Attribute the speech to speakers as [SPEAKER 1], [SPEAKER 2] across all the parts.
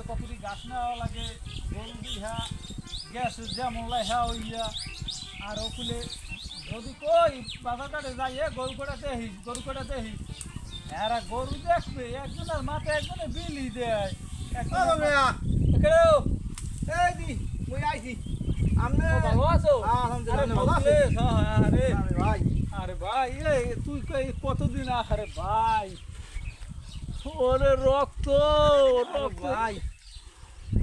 [SPEAKER 1] কতটি গাছ নেওয়া লাগে গরু দিহা গ্যাস যেমন লাইহা হইয়া আর ওকুলে যদি কই বাজার কাটে যাই গরু কটা দেহিস এরা গরু দেখবে একজনের মাথায় একজনে বিলি দেয় ভালো আছো? আরে ভাই তুই কতদিন আরে ভাই ওরে রক্ত ভাই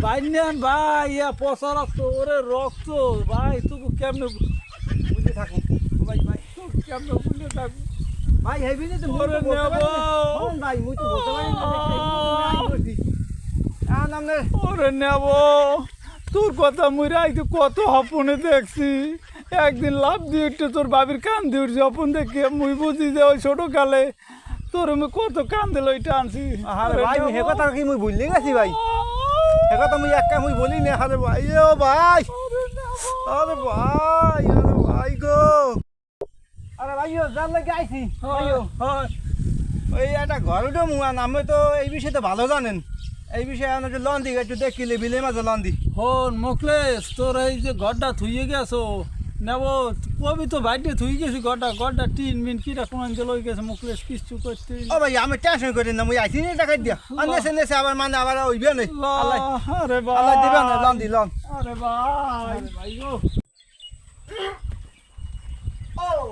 [SPEAKER 1] বাইনান ভাই পচা রক্ত ওরে রক্ত ভাই তুই কেমনে বুঝে থাকো ভাই তুই কেমনে বুঝে থাকো
[SPEAKER 2] ভাই হেবি তো
[SPEAKER 1] ওরে নেব
[SPEAKER 2] ভাই মুই তো বলতে পারি না
[SPEAKER 1] ওরে নেব তোর কথা মুই রাইতে কত হপনে দেখছি একদিন লাভ দিয়ে উঠতে তোর বাবির কান দিয়ে উঠছি হপন দেখে মুই বুঝি যে ওই ছোট কালে তোর আমি কত কান দিল ওইটা আনছি
[SPEAKER 2] আরে ভাই হে কথা কি মুই ভুললি গেছি ভাই হে কথা মুই একা মুই বলি না আরে ভাই ও ভাই আরে ভাই গো আরে ভাইও জান লাগে আইছি ভাইও ওই একটা ঘর উঠো মুয়া নামে তো এই বিষয়ে তো ভালো জানেন এই বিষয়ে আমরা লন দিই একটু দেখিলে বিলে মাঝে লন দি
[SPEAKER 1] হন মোকলেশ তোর এই যে ঘরটা থুইয়ে গেছো নেব কবি তো বাইরে থুই গেছি ঘরটা টিন মিন কিটা কোন লই গেছে মুখলেশ কিছু করতে
[SPEAKER 2] ও ভাই আমি টেনশন করি না মুই আইছি নি টাকা দিয়া নেছে আবার মানে আবার হইবে না
[SPEAKER 1] আরে ভাই
[SPEAKER 2] আল্লাহ দিবে না লন দি লন
[SPEAKER 1] আরে ভাই গো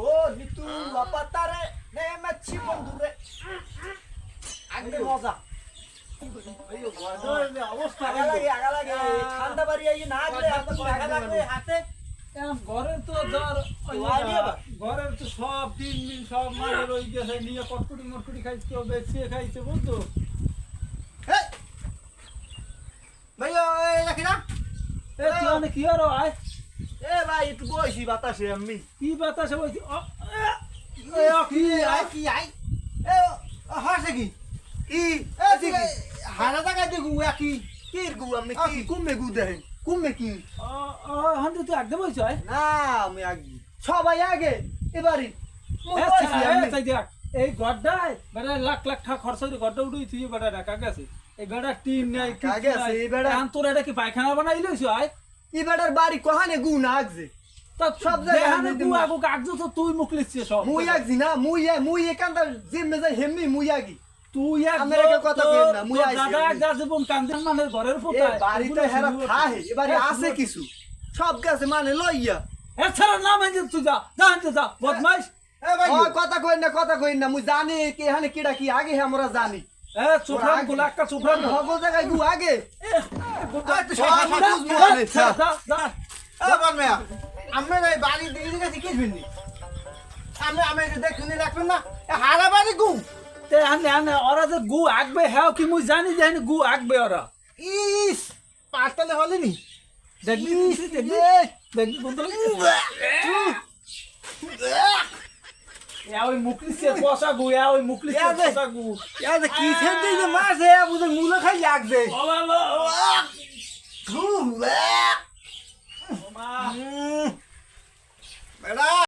[SPEAKER 2] ও নিতু লাপাতারে নে মাছি বন্ধুরে আগে মজা
[SPEAKER 1] অবস্থা
[SPEAKER 2] আগা লাগে ঠান্ডা বাড়ি আই না আগা লাগলে হাতে
[SPEAKER 1] ঘরের তো ঘরের তো সব টিন মিন সব মানে রই গেছে নিয়ে মটকুটি খাইছে কেউ বেছিয়ে খাইছে বুঝতো
[SPEAKER 2] ভাই রাখি না
[SPEAKER 1] তুই কি আর আয়
[SPEAKER 2] ভাই একটু বইছি বাতাসে আমি
[SPEAKER 1] কি বাতাসে বলছি
[SPEAKER 2] কি আই হাসে কি হারা টাকা দিয়ে গু কি কি গু আমি কি কুমে গু দেন কুমে কি
[SPEAKER 1] হান্ডু তুই একদম হয়েছ
[SPEAKER 2] না আমি আগে সবাই আগে এবারে
[SPEAKER 1] এই গড্ডায় বেড়া লাখ টাকা খরচ করে গড্ডা উঠেই তুই বেড়া টাকা গেছে এই বেড়া টিন নাই
[SPEAKER 2] গেছে এই বেড়া
[SPEAKER 1] তোর এটা কি পায়খানা বানাই লইছ
[SPEAKER 2] এই বেড়ার বাড়ি কহানে গু না আগছে
[SPEAKER 1] সব জায়গায় গু আগু কাগজ তো তুই মুখ লিখছিস সব
[SPEAKER 2] মুই আগছি না মুই একান্তা জিম্মে যাই হেমনি মুই আগি
[SPEAKER 1] তুই
[SPEAKER 2] আমেরিকা কথা কই না মুই আইছি
[SPEAKER 1] দাদা যা জীবন কান্দেন মানে ঘরের ফোটায়
[SPEAKER 2] বাড়িতে হেরা খায় এবারে আছে কিছু সব গাছে মানে লইয়া
[SPEAKER 1] এছাড়া না মানে তুই যা বদমাইশ
[SPEAKER 2] কথা কই না মুই জানি কি এখানে কিডা কি আগে আমরা জানি
[SPEAKER 1] চোফরান গোলাক্কা চোফরান
[SPEAKER 2] হগল জায়গায় গু আগে আমরা বাড়ি দিয়ে গেছি কি শুনি আমি দেখুন রাখবেন না হারা বাড়ি গু
[SPEAKER 1] ওরা যে গু আগবে হ্যাঁ কি মুই জানি যে গু আগবে ওরা
[SPEAKER 2] ইস পাঁচটালে হলেনি
[SPEAKER 1] দেখবি ওই মুখলিছে পচা গু ওই মুখলিছে পচা গু
[SPEAKER 2] কি খেতে যে মাছ হে বুঝে মুলো খাই লাগবে বেড়া